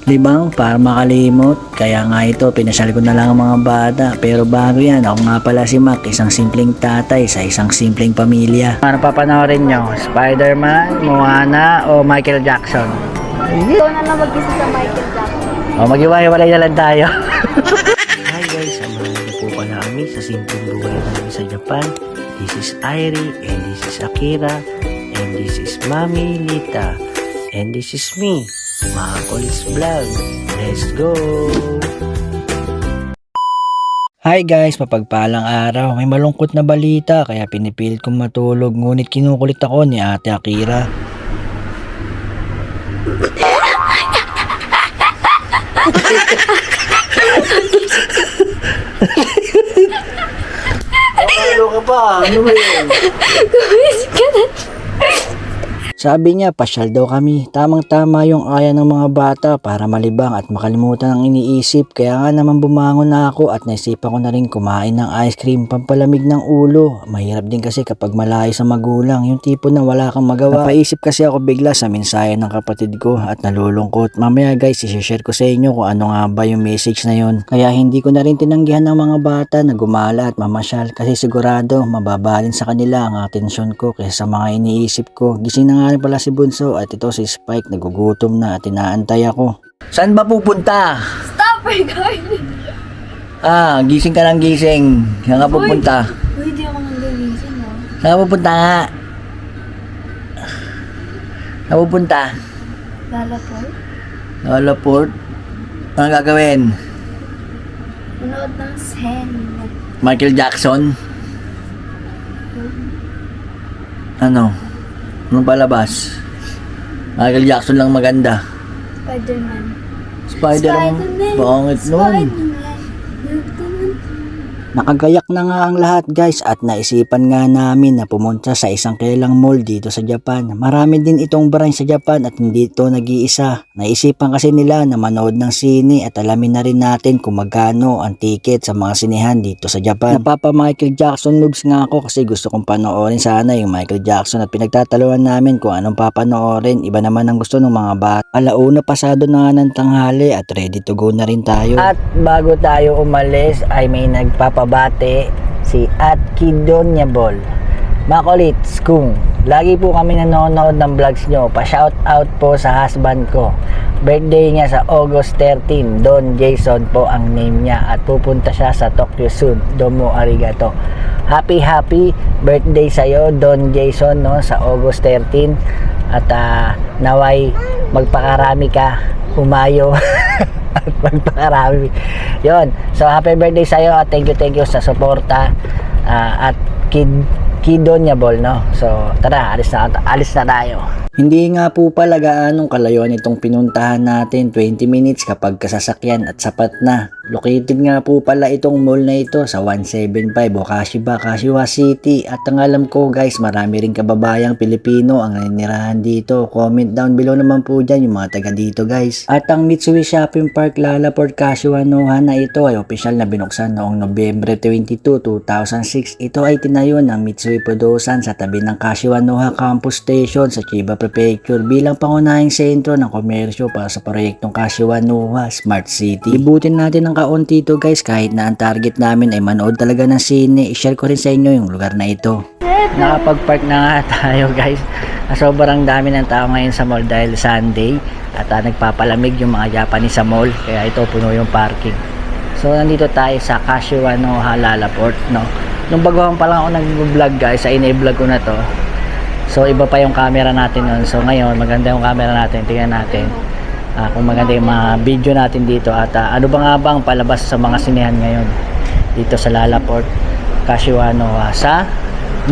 Libang para makalimot, kaya nga ito pinasal ko na lang ang mga bata. Pero bago yan, ako nga pala si Mac, isang simpleng tatay sa isang simpleng pamilya. Ano papanoorin nyo? Spider-Man, Moana o Michael Jackson? Ikaw na lang mag-isa sa Michael Jackson. O mag-iwalay na lang tayo. Hi guys, samahan niyo po pala kami sa simpleng buhay namin sa Japan. This is Airi and this is Akira and this is Mami Lita and this is me, Makolis Vlog. Let's go! Hi guys, mapagpalang araw. May malungkot na balita kaya pinipilit kong matulog ngunit kinukulit ako ni Ate Akira. Ano ka ba? Ano ba yun? Gumis ka na. Sabi niya, pasyal daw kami. Tamang-tama yung aya ng mga bata para malibang at makalimutan ang iniisip. Kaya nga naman bumangon na ako at naisipan ko na rin kumain ng ice cream pampalamig ng ulo. Mahirap din kasi kapag malayo sa magulang, yung tipo na wala kang magawa. Napaisip kasi ako bigla sa mensahe ng kapatid ko at nalulungkot. Mamaya guys, isi-share ko sa inyo kung ano nga ba yung message na yun. Kaya hindi ko na rin tinanggihan ng mga bata na gumala at mamasyal kasi sigurado mababalin sa kanila ang atensyon ko kaysa sa mga iniisip ko. Gising na nga rin pala si Bunso at ito si Spike, nagugutom na at inaantay ako. Saan ba pupunta? Stop recording. Gising ka ng gising. Saan ka pupunta? Uy, di ako nanggagising, no? Saan ka pupunta nga? Saan ka pupunta? Lalaport? Lalaport? Ano gagawin? Manood ng Sen. Michael Jackson? Ano? Anong palabas? Michael Jackson lang maganda. Spider-Man. Spider-Man? Bangit nun. Spider-Man. Nakagayak na nga ang lahat guys at naisipan nga namin na pumunta sa isang kilalang mall dito sa Japan. Marami din itong branch sa Japan at hindi ito nag-iisa. Naisipan kasi nila na manood ng sine at alamin na rin natin kung magkano ang ticket sa mga sinehan dito sa Japan. Napapa Michael Jackson noobs nga ako kasi gusto kong panoorin sana yung Michael Jackson at pinagtataluan namin kung anong papanoorin. Iba naman ang gusto ng mga bata. Alauna pasado na nga ng tanghali at ready to go na rin tayo. At bago tayo umalis ay may nagpapabate si @Kidonyabol. Makolits kung lagi po kami nanonood ng vlogs nyo, pa-shout out po sa husband ko. Birthday niya sa August 13, Don Jason po ang name niya at pupunta siya sa Tokyo soon. Domo arigato. Happy birthday sa'yo Don Jason, no, sa August 13 at naway magpakarami ka, humayo at magpakarami yon. So happy birthday sa'yo at thank you sa suporta at Kidonyabol, no? So tara, alis na tayo. Hindi nga po pala gaanong kalayuan itong pinuntahan natin, 20 minutes kapag kasasakyan at sapat na. Located nga po pala itong mall na ito sa 175 o Kashiwa City. At ang alam ko guys, marami rin kababayang Pilipino ang nanirahan dito. Comment down below naman po dyan yung mga taga dito guys. At ang Mitsui Shopping Park Lalaport Kashiwa Noha na ito ay opisyal na binuksan noong Nobyembre 22, 2006. Ito ay tinayo ng Mitsui Production sa tabi ng Kashiwa Noha Campus Station sa Chiba Prefecture bilang pangunahing sentro ng komersyo para sa proyektong Kashiwa Noha Smart City. Ibutin natin ng kaunti ito guys kahit na ang target namin ay manood talaga ng sine. I-share ko rin sa inyo yung lugar na ito. Nakapag-park na nga tayo guys. Sobrang dami ng tao ngayon sa mall dahil Sunday at nagpapalamig yung mga Japanese sa mall kaya ito puno yung parking. So nandito tayo sa Kashiwa Noha Lalaport, no. Nung baguhan pa lang ako nag-vlog guys, sa ina-vlog ko na to. So iba pa yung camera natin nun. So ngayon maganda yung camera natin. Tingnan natin kung maganda yung mga video natin dito. At ano ba nga bang palabas sa mga sinehan ngayon dito sa Lalaport Kashiwa Noha sa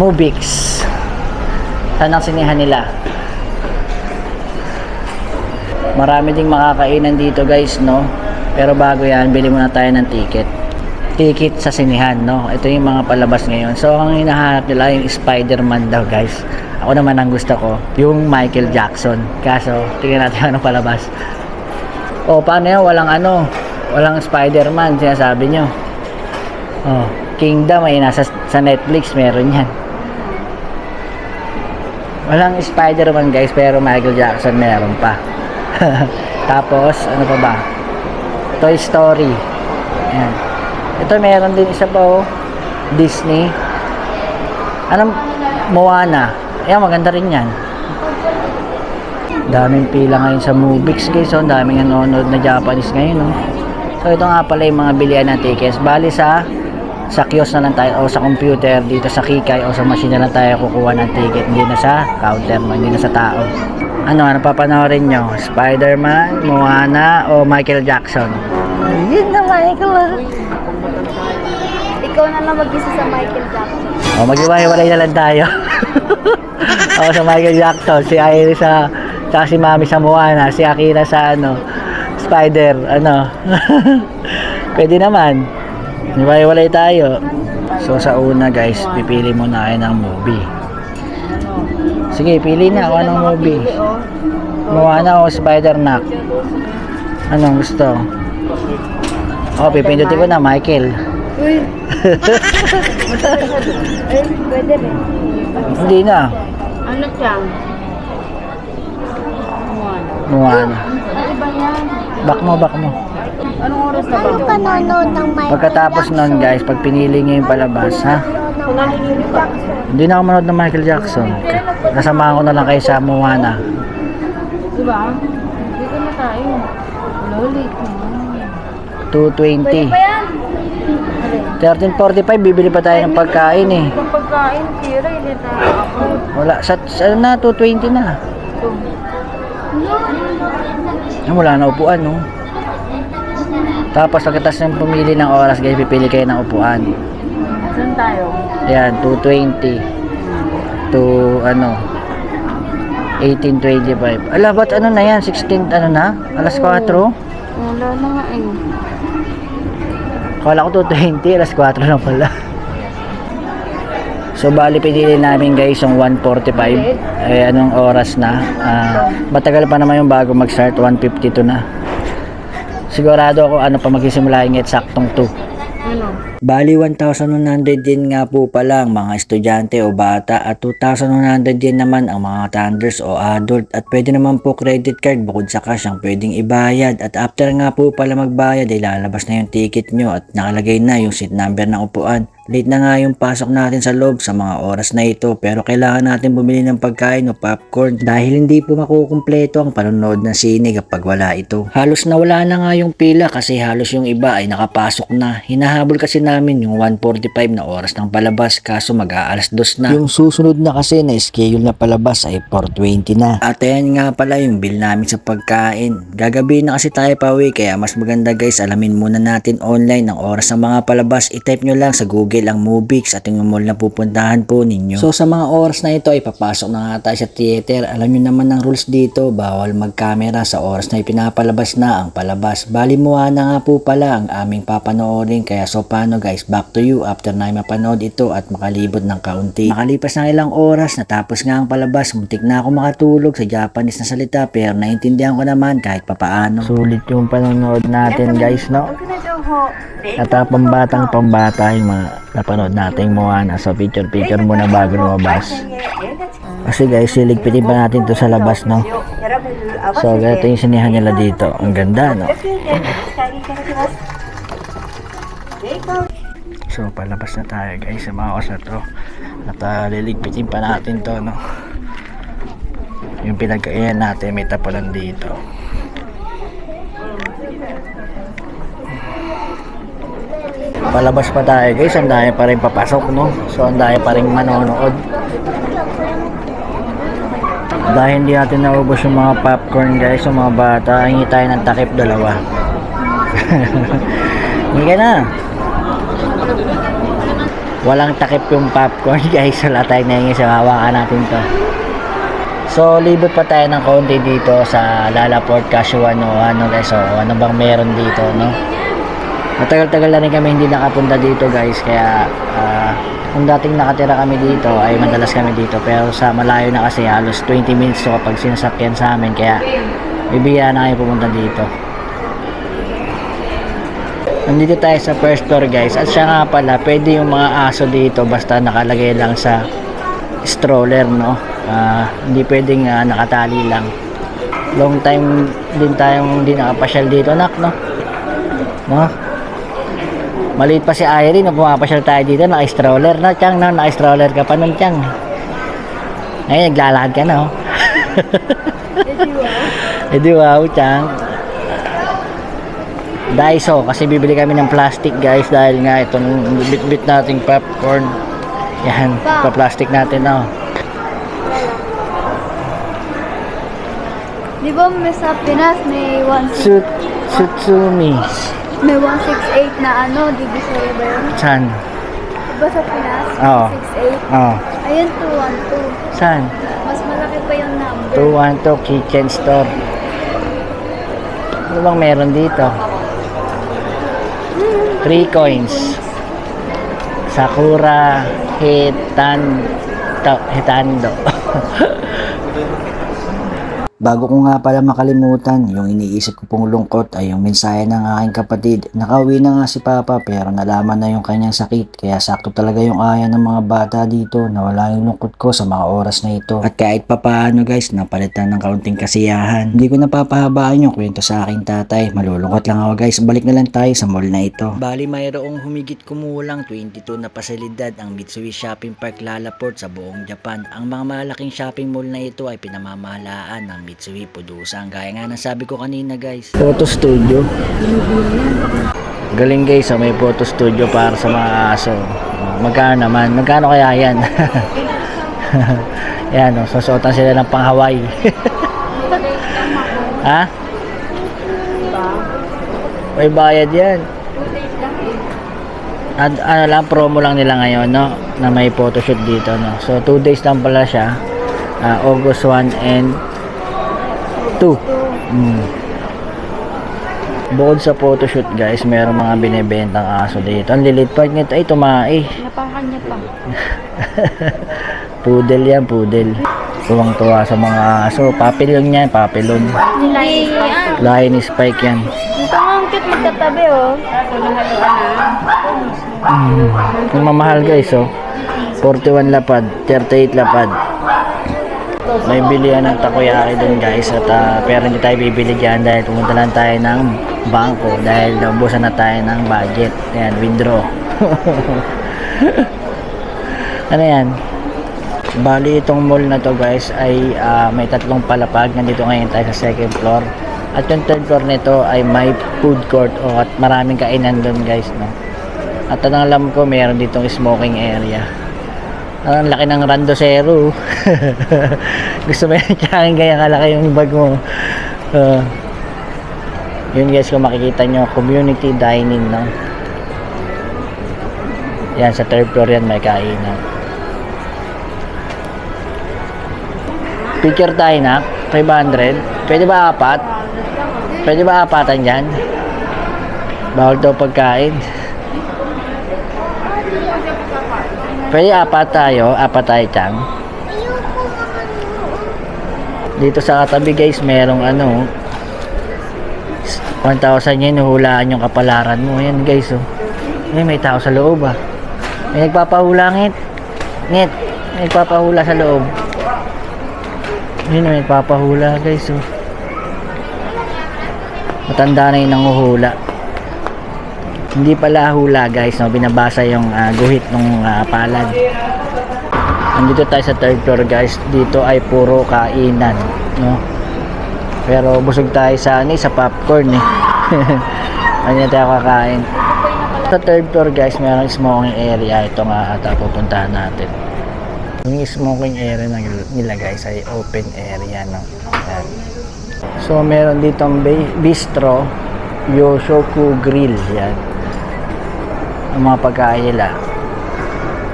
Mubix. Saan ang sinehan nila? Marami ding makakainan dito guys, no. Pero bago yan, bili muna tayo ng ticket sa sinehan, no. Ito yung mga palabas ngayon. So ang hinahanap nila yung Spider-Man daw guys. Ako naman ang gusto ko yung Michael Jackson. Kaso tingnan natin anong palabas. Paano yan? Walang Spider-Man sinasabi nyo. Kingdom ay nasa sa Netflix, meron yan. Walang Spider-Man guys, pero Michael Jackson meron pa. Tapos, ano pa ba? Toy Story. Ayan. Ito meron din isa pa oh. Disney. Anong Moana. Ayan, maganda rin yan. Daming pila ngayon sa Movix guys. So, daming nanonood na Japanese ngayon. Oh. So, ito nga pala yung mga bilihan ng tickets. Bali sa kiosk na lang tayo o sa computer dito sa Kikay o sa machine na lang tayo kukuha ng ticket. Hindi na sa counter mo, hindi na sa tao. Ano papanoorin nyo? Spider-Man, Moana o Michael Jackson? Yun na Michael. Ikaw na lang mag-isa sa Michael Jackson. O mag-iwahiwalay na lang tayo. O sa Michael Jackson, si Iris sa si Mami sa Moana, si Akira sa Spider, Pwede naman. Iwahiwalay tayo. So sa una guys, pipili muna kayo ng movie. Sige, pili na ako ng movie. Moana o Spider-Man? Anong gusto? Pipindutin ko na Michael. Uy! Ay, pwede rin. Hindi na. Ano siyang? Moana. Ano ba yan? Back mo. Anong oras na ba? Panonood ng Michael Pagkatapos nun guys, pag pinili nyo yung palabas, ha? Hindi na ako manood ng Michael Jackson. Kasamahan ko na lang kayo sa Moana. Diba? Dito na tayo. Lolit. 220. Pa yan? 13.45, bibili pa tayo ng pagkain eh. Kung pagkain, tira, hindi tayo ako. Wala, ano na, 220 na. Wala na upuan, no? Tapos pagkatas ng pumili ng oras guys, pipili kayo ng upuan. Saan tayo? Ayan, 220 to 18.25. Ala, ba't na yan? 16, na? Alas 4? Wala na nga eh. Kala ko 220, alas 4 na pala. So, bali pinili namin guys yung 1:45. Anong oras na? Matagal pa naman yung bago mag-start, 1:52 na. Sigurado ako pa magsisimula yung eksaktong 2. Ano? Bali 1,100 din nga po pala ang mga estudyante o bata at 2,100 din naman ang mga thunders o adult at pwede naman po credit card bukod sa cash ang pwedeng ibayad at after nga po pala magbayad ay lalabas na yung ticket nyo at nakalagay na yung seat number ng upuan. Late na nga yung pasok natin sa loob sa mga oras na ito pero kailangan natin bumili ng pagkain o popcorn dahil hindi po makukumpleto ang panonood ng sine kapag wala ito. Halos nawala na nga yung pila kasi halos yung iba ay nakapasok na. Hinahabol kasi namin yung 1:45 na oras ng palabas kaso mag-aalas 2 na. Yung susunod na kasi na schedule na palabas ay 4:20 na. At ayan nga pala yung bill namin sa pagkain. Gagabi na kasi tayo pauwi kaya mas maganda guys alamin muna natin online ang oras ng mga palabas. I-type nyo lang sa Google ang Movix at yung mall na pupuntahan po ninyo. So sa mga oras na ito ay papasok na nga tayo sa theater. Alam nyo naman ang rules dito, bawal mag-camera sa oras na ipinapalabas na ang palabas. Bali Moana nga po pala ang aming papanoorin kaya so paano guys, back to you after na mapanood ito at makalibot ng kaunti. Makalipas ng ilang oras, natapos nga ang palabas, muntik na ako makatulog sa Japanese na salita pero naintindihan ko naman kahit papaano. Sulit yung panonood natin guys, no? At pambata yung mga napanood natin Moana. So picture muna bago lumabas. Kasi guys, siligpitin pa natin to sa labas, no? So ganito yung sinihan nila dito. Ang ganda, no? So palabas na tayo guys sa mga oras na to. At liligpitin pa natin to, no? Yung pinagkainan natin may tapalan dito. Palabas pa tayo guys, ang dami pa rin papasok, no? So ang dami pa rin manonood. Dahil hindi natin naubos yung mga popcorn guys, yung mga bata, hingi tayo ng takip 2. Hingi ka na. Walang takip yung popcorn guys, wala tayong nahingi sa hawakan natin to. So libot pa tayo ng konti dito sa Lalaport Casual guys. So ano bang meron dito, no? Matagal-tagal na rin kami hindi nakapunta dito guys, kaya kung dating nakatira kami dito ay madalas kami dito pero sa malayo na kasi halos 20 minutes so kapag sinasakyan sa amin kaya bibigyan na kayo pumunta dito. Nandito tayo sa first floor guys at siya nga pala pwede yung mga aso dito basta nakalagay lang sa stroller, no? Hindi pwedeng nakatali lang. Long time din tayong hindi nakapasyal dito, nak, no? No? Maliit pa si Irene, nung pumapasyal tayo dito, naka-stroller na, Chang, no? Naka-stroller ka pa nun, Chang. Ngayon, naglalakad ka na, oh. Edi wow, Chang. Daiso, kasi bibili kami ng plastic, guys, dahil nga itong bit-bit nating popcorn. Yan, pa-plastic natin, no? Di ba may sa Pinas may Sutsumi. may 168 na ano, divisory ba yun? Saan? Di ba sa Pinas? Oo. 168? Oh. Ayun, 212. Saan? Mas malaki pa yung number. 212 kitchen store. Ano bang meron dito? 3 coins. Sakura Hitando. Bago ko nga pala makalimutan, yung iniisip ko pong lungkot ay yung mensahe ng aking kapatid. Nakauwi na nga si Papa pero nalaman na yung kanyang sakit. Kaya sakto talaga yung aya ng mga bata dito na wala yung lungkot ko sa mga oras na ito. At kahit papaano guys, napalitan ng kaunting kasiyahan. Hindi ko napapahabaan yung kwento sa aking tatay. Malulungkot lang ako guys. Balik na lang tayo sa mall na ito. Bali mayroong humigit kumulang 22 na pasilidad ang Mitsui Shopping Park Lalaport sa buong Japan. Ang mga malaking shopping mall na ito ay pinamamahalaan ng Mitsui Pudusan. Gaya nga ng sabi ko kanina guys. Photo studio. Galing guys, may photo studio para sa mga aso. Magkano naman? Magkano kaya yan? Yan, susuotan sila ng pang Hawaii. Ha? May bayad yan. At ano lang, promo lang nila ngayon, no? Na may photoshoot dito, no? So 2 days lang pala siya. August 1 and 2. Bukod sa photoshoot guys, mayroong mga binibentang aso dito. Ang lilit pa nito ay tumae. Napakanya pa. Poodle yan, poodle. Tuwang-tuwa sa mga aso. Papilon yan, papilon. Lion Spike yan. Ito nga ang cute magkatabi, oh. Ang mamahal guys, oh. 41 lapad, 38 lapad. May bilihan ng takoyaki dun guys at pero hindi tayo bibili dyan dahil pumunta lang tayo ng bangko dahil naubusan na tayo ng budget. Ayan, withdraw. Ano yan? Bali itong mall na to guys ay may 3 palapag. Nandito ngayon tayo sa 2nd floor at yung 3rd floor nito ay may food court at maraming kainan dun guys, no? At ang alam ko mayroon ditong smoking area. Ang laki ng Randosero. Gusto mo yan tiyangin kaya kalaki yung bag mo. Yun guys, kung makikita nyo, community dining, no? Yan, sa 3rd floor yan may kainan. Picture tayo na, 500. Pwede ba 4? Pwede ba 4 dyan? Bawal daw pagkain. Pwede 4 tayo, 4 Chang. Dito sa katabi guys, merong 1,000 yen, hulaan yung kapalaran mo. Yan guys, oh. May tao sa loob, ah. May nagpapahula, ngit. May nagpapahula sa loob. May nagpapahula guys, oh. Matanda na yung nanguhula. Hindi pala hula guys, no? Binabasa yung guhit ng palad. Nandito tayo sa 3rd floor guys. Dito ay puro kainan, no? Pero busog tayo sa sa popcorn, eh. Ano tayo kakain? Sa 3rd floor guys, mayroong smoking area. Ito nga ata pupuntahan natin. Yung smoking area nila guys ay open area, no? Ayan. So meron ditong bistro, Yoshoku Grill. Yan ang mga pagkain nila.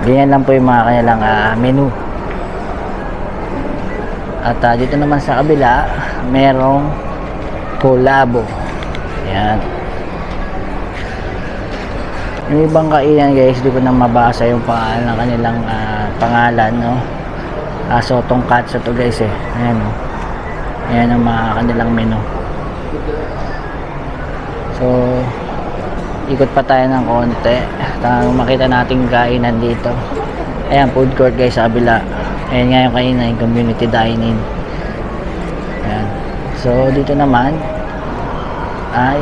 Ganyan lang po yung mga kanilang menu. At dito naman sa kabila merong Kolabo. Yan. Yung ibang kainan guys, di ko na mabasa yung pangalan ng kanilang pangalan, no? Sotong katsu to guys, eh. Ayan, no? Ayan ang mga kanilang menu. So ikot pa tayo ng konti. Makita natin kainan dito. Ayan, food court guys sa kabila. Ayan nga yung kainan, yung community dining. Ayan. So, dito naman ay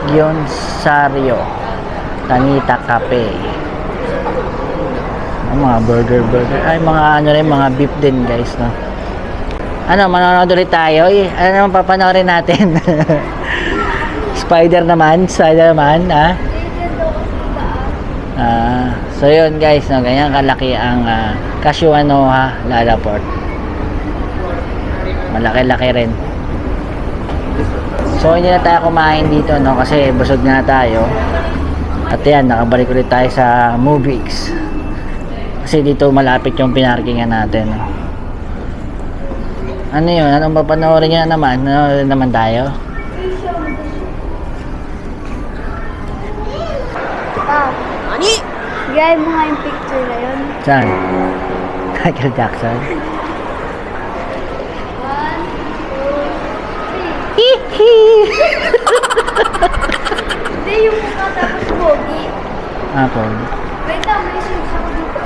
Gyonsario Tanita Cafe. Mga burger. Ay, mga ano rin, mga beef din, guys, no? Ano, manonood ulit tayo? Ano naman papanoorin natin? Spider naman, ah? So yun, guys, no? Ganyan kalaki ang Kashiwanoha Lalaport. Malaki-laki rin. So hindi na tayo kumain dito, no? Kasi busog na tayo. At yan, nakabalik ulit tayo sa Movix. Kasi dito malapit yung pinarkingan natin, no? Ano yun? Anong papanoorin nyo naman? Nanonood naman tayo? Nani? Gaya mo nga yung picture na yun. Saan? Michael Jackson? 1, 2, 3. Hindi, yung mukha tapos pogi. Ako. Wait lang, may shoes ako dito.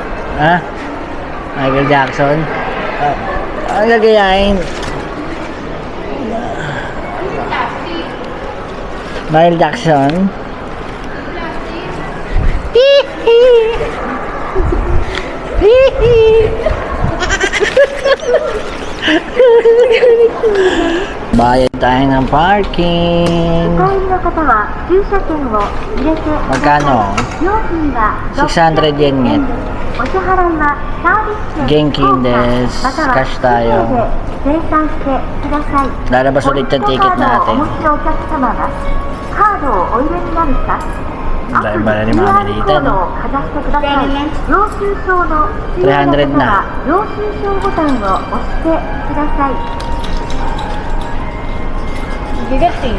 Michael Jackson? Ang gagayain? Michael Jackson? Bayad tayo ng parking. Magkano? 600 yen nget. Genki desu. Cash tayo. Lalabas ulit yung ticket natin. Dahil ba na ni Mami dito, no? 300 na. Bigat eh.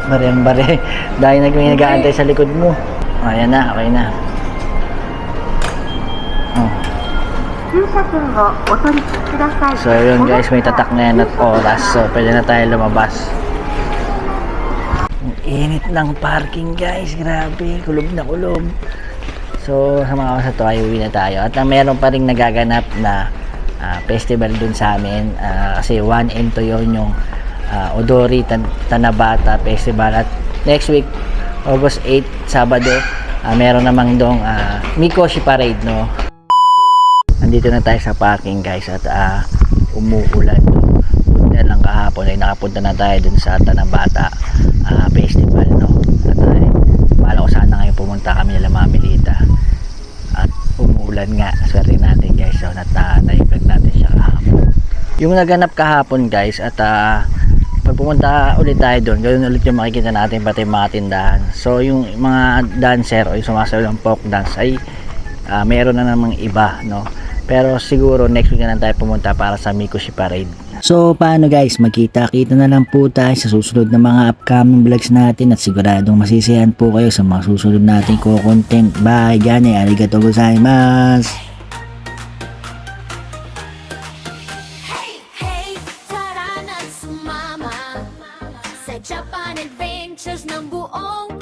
Bareng-bare. Dahil nag-aantay sa likod mo. Ayan na, okay na. Oh. So yun, guys, may tatak na yan at oras. So pwede na tayo lumabas. Ang init ng parking, guys. Grabe, kulob na kulob. So sa mga oras na to ay uwi na tayo. At meron pa rin nagaganap na festival dun sa amin. Kasi 1M to yun yung Odori Tanabata Festival. At next week, August 8, Sabado, meron namang dong Mikoshi Parade, no? Nandito na tayo sa parking, guys, at umuulan. Buti lang kahapon ay nakapunta na tayo dun sa Tanabata Festival, no? At bala ko sana ngayon pumunta kami nila Mami Lita. At umuulan nga, swerte natin, guys. So na-vlog natin siya kahapon. Yung naganap kahapon, guys, at pag pumunta ulit tayo doon, ganoon ulit yung makikita natin, pati mga tindahan. So yung mga dancer o yung sumasayaw ng folk dance ay meron na namang iba, no? Pero siguro next week na lang tayo pumunta para sa Mikoshi Parade. So paano, guys, magkita-kita na lang po tayo sa susunod na mga upcoming vlogs natin at siguradong masisiyahan po kayo sa mga susunod nating content. Bye, gane, arigatou gozaimasu. Tara na sumama sa Japan Adventures ng buong